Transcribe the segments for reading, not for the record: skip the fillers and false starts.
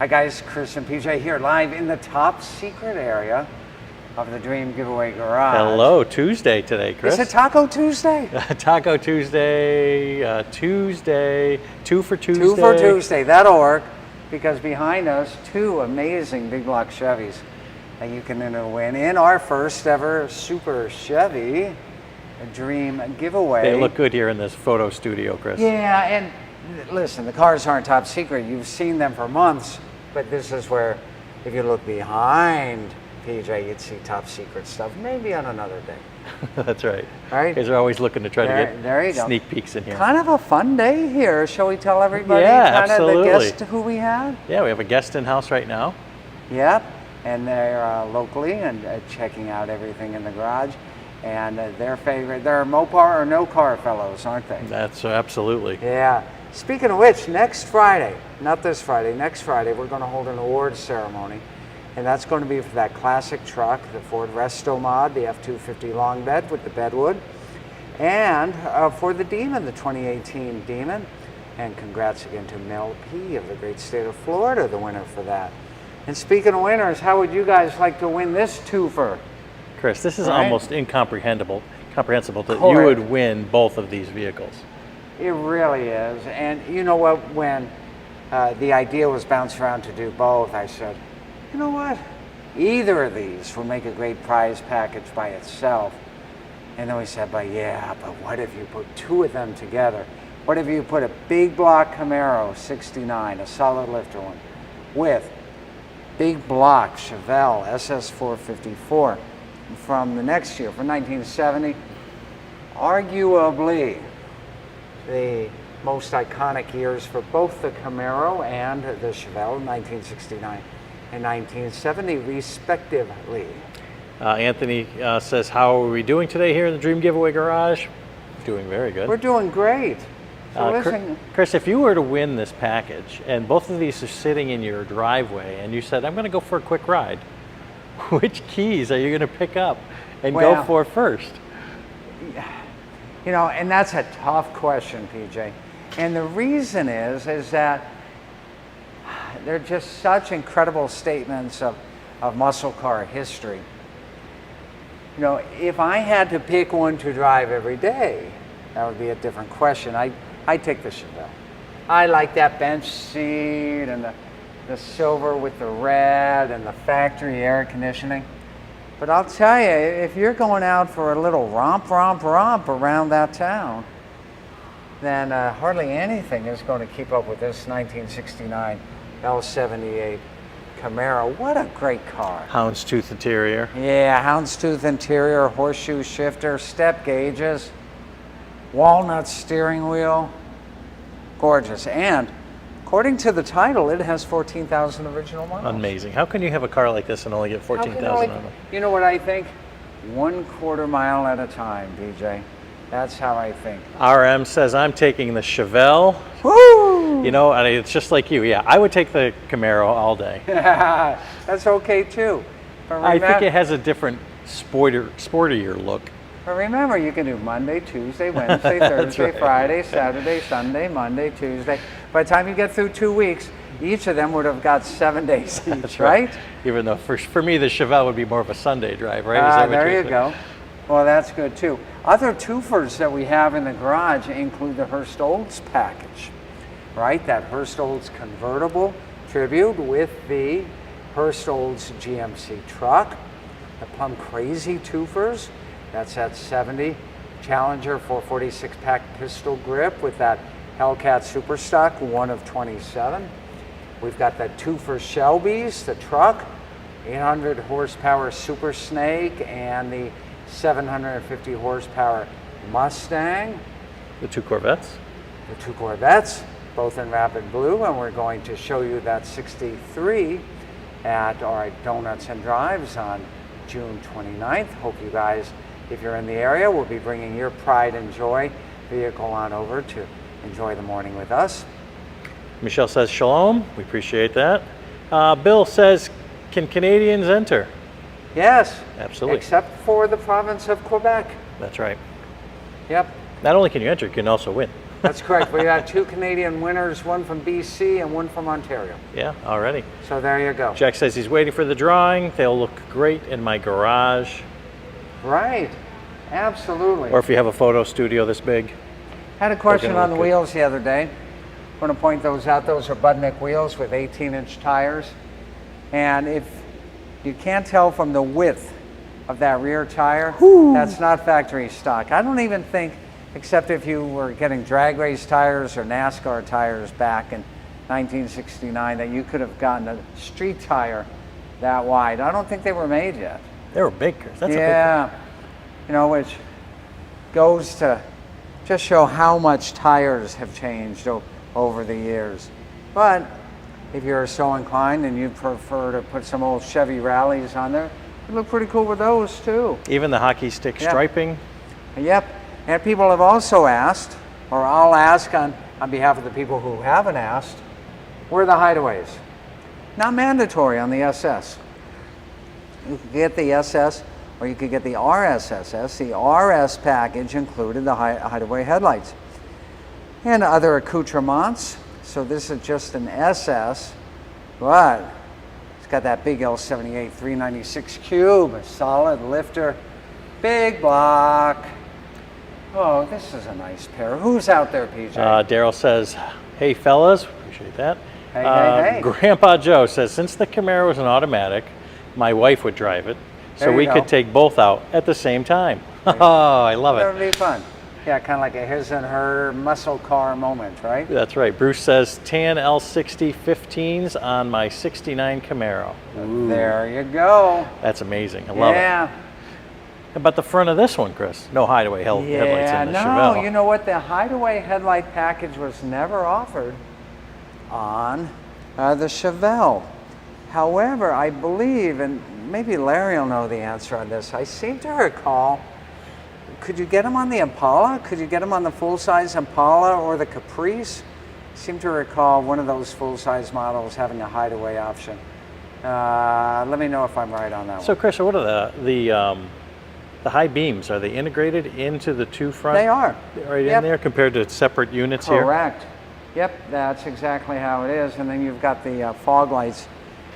Hi guys, Chris and PJ here live in the top secret area of the Dream Giveaway Garage. Hello, Tuesday today, Chris. Is it Taco Tuesday? Taco Tuesday, Tuesday, two for Tuesday. Two for Tuesday, that'll work, because behind us, two amazing big block Chevys that you can enter to win in our first ever Super Chevy Dream Giveaway. They look good here in this photo studio, Chris. Yeah, and listen, the cars aren't top secret. You've seen them for months, but this is where, if you look behind PJ, you'd see top secret stuff, maybe on another day. That's right. Right? Because they're always looking to try to get sneak peeks in here. Kind of a fun day here. Shall we tell everybody absolutely. The guest who we have? Yeah, we have a guest in house right now. Yep, and they're locally and checking out everything in the garage. And their favorite, they're Mopar or no car fellows, aren't they? That's absolutely. Yeah. Speaking of which, next Friday, not this Friday, next Friday, we're going to hold an awards ceremony. And that's going to be for that classic truck, the Ford Resto Mod, the F-250 long bed with the bedwood. And for the Demon, the 2018 Demon. And congrats again to Mel P. of the great state of Florida, the winner for that. And speaking of winners, how would you guys like to win this twofer? Chris, this is almost incomprehensible that you would win both of these vehicles. It really is. And you know what, when the idea was bounced around to do both, I said, you know what? Either of these will make a great prize package by itself. And then we said, but what if you put two of them together? What if you put a big block Camaro 69, a solid lifter one, with big block Chevelle SS454 from the next year, from 1970, arguably the most iconic years for both the Camaro and the Chevelle, 1969 and 1970 respectively. Anthony says, how are we doing today here in the Dream Giveaway Garage? Doing very good. We're doing great. So listen, Chris, if you were to win this package and both of these are sitting in your driveway and you said, I'm going to go for a quick ride, which keys are you going to pick up and go for first? You know, and that's a tough question, PJ. And the reason is that they're just such incredible statements of muscle car history. You know, if I had to pick one to drive every day, that would be a different question. I'd take the Chevelle. I like that bench seat and the silver with the red and the factory air conditioning. But I'll tell you, if you're going out for a little romp around that town, then hardly anything is going to keep up with this 1969 L78 Camaro. What a great car. Houndstooth interior. Yeah, houndstooth interior, horseshoe shifter, step gauges, walnut steering wheel. Gorgeous. And according to the title, it has 14,000 original miles. Amazing. How can you have a car like this and only get 14,000 on it? You know what I think? 1/4 mile at a time, DJ. That's how I think. RM says, I'm taking the Chevelle. Woo! You know, it's just like you. Yeah, I would take the Camaro all day. That's okay too. But I think it has a different sportier look. But remember, you can do Monday, Tuesday, Wednesday, Thursday, Friday, Saturday, Sunday, Monday, Tuesday. By the time you get through 2 weeks, each of them would have got 7 days each, That's right? Even though for me, the Chevelle would be more of a Sunday drive, right? There you go. Well, that's good too. Other twofers that we have in the garage include the Hurst Olds package, right? That Hurst Olds convertible tribute with the Hurst Olds GMC truck, the Plum Crazy twofers. That's that 70 Challenger 446 pack pistol grip with that Hellcat Super Stock, 1 of 27. We've got the twofer Shelby's, the truck, 800 horsepower Super Snake, and the 750 horsepower Mustang. The two Corvettes. The two Corvettes, both in rapid blue, and we're going to show you that 63 at our Donuts and Drives on June 29th. Hope you guys, if you're in the area, will be bringing your pride and joy vehicle on over to enjoy the morning with us. Michelle says shalom. We appreciate that. Bill says, can Canadians enter? Yes. Absolutely. Except for the province of Quebec. That's right. Yep. Not only can you enter, you can also win. That's correct. We got 2 Canadian winners, one from BC and one from Ontario. Yeah, already. So there you go. Jack says he's waiting for the drawing. They'll look great in my garage. Right. Absolutely. Or if you have a photo studio this big. Had a question on the good. wheels the other day. I want to point those out. Those are Budnick wheels with 18-inch tires. And if you can't tell from the width of that rear tire, that's not factory stock. I don't even think, except if you were getting drag race tires or NASCAR tires back in 1969, that you could have gotten a street tire that wide. I don't think they were made yet. They were big, Chris. That's a big Yeah. You know, which goes to just show how much tires have changed over the years. But if you're so inclined and you prefer to put some old Chevy rallies on there, you look pretty cool with those too. Even the hockey stick striping. Yep. And people have also asked, or I'll ask on behalf of the people who haven't asked, where are the hideaways? Not mandatory on the SS. You could get the SS or you could get the RSSS. The RS package included the hideaway headlights and other accoutrements. So this is just an SS, but it's got that big L78 396 cube, a solid lifter, big block. Oh, this is a nice pair. Who's out there, PJ? Daryl says, hey fellas, appreciate that. Hey, hey, hey. Grandpa Joe says, since the Camaro is an automatic, my wife would drive it, so There you we go. could take both out at the same time. Oh, I love That it. would be fun. Yeah, kind of like a his and her muscle car moment, right? That's right. Bruce says, tan L60 15s on my 69 Camaro. Ooh, There you go. that's amazing. I love it. Yeah. How about the front of this one, Chris? No hideaway headlights Yeah, in the no, Chevelle. you know what? The hideaway headlight package was never offered on the Chevelle. However, I believe, and maybe Larry will know the answer on this, I seem to recall, could you get them on the Impala? Could you get them on the full-size Impala or the Caprice? I seem to recall one of those full-size models having a hideaway option. Let me know if I'm right on that So, one. Chris, what are the high beams? Are they integrated into the two front? They are. Right Yep. in there compared to separate units here? Correct. Yep, that's exactly how it is. And then you've got the fog lights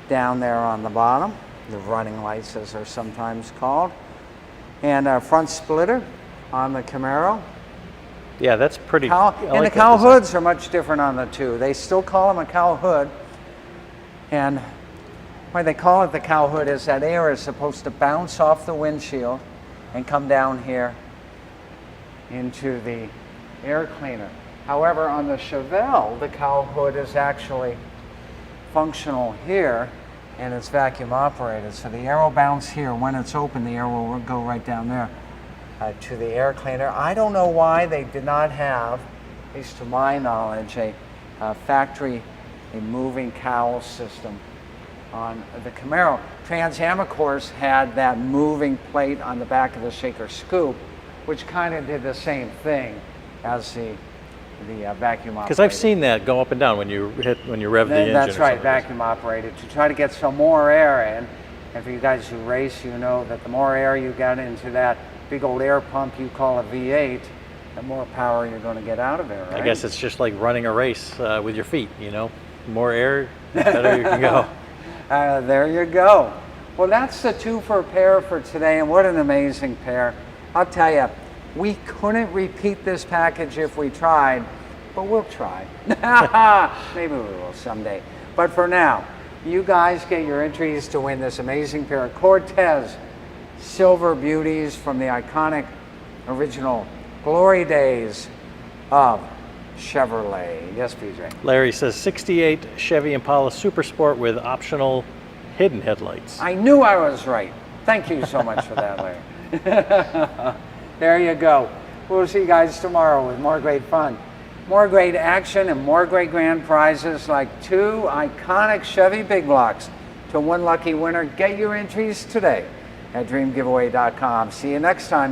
down there on the bottom, the running lights as they're sometimes called. And a front splitter on the Camaro. Yeah, that's pretty. And I the like that cowl design. hoods are much different on the two. They still call them a cowl hood. And why they call it the cowl hood is that air is supposed to bounce off the windshield and come down here into the air cleaner. However, on the Chevelle, the cowl hood is actually functional here and it's vacuum operated. So the air will bounce here. When it's open, the air will go right down there to the air cleaner. I don't know why they did not have, at least to my knowledge, a factory, a moving cowl system on the Camaro. Trans Am, of course, had that moving plate on the back of the shaker scoop, which kind of did the same thing as the vacuum operated. Because I've seen that go up and down when you rev the engine. That's or right, something. vacuum operated to try to get some more air in. And for you guys who race, you know that the more air you get into that big old air pump you call a V8, the more power you're going to get out of it, right? I guess it's just like running a race with your feet, you know? More air, the better you can go. There you go. Well, that's the twofer pair for today, and what an amazing pair. I'll tell you, we couldn't repeat this package if we tried, but we'll try. Maybe we will someday. But for now, you guys get your entries to win this amazing pair of Cortez Silver Beauties from the iconic original glory days of Chevrolet. Yes, PJ. Larry says 68 Chevy Impala Super Sport with optional hidden headlights. I knew I was right. Thank you so much for that, Larry. There you go. We'll see you guys tomorrow with more great fun, more great action, and more great grand prizes like 2 iconic Chevy big blocks. To one lucky winner, get your entries today at dreamgiveaway.com. See you next time.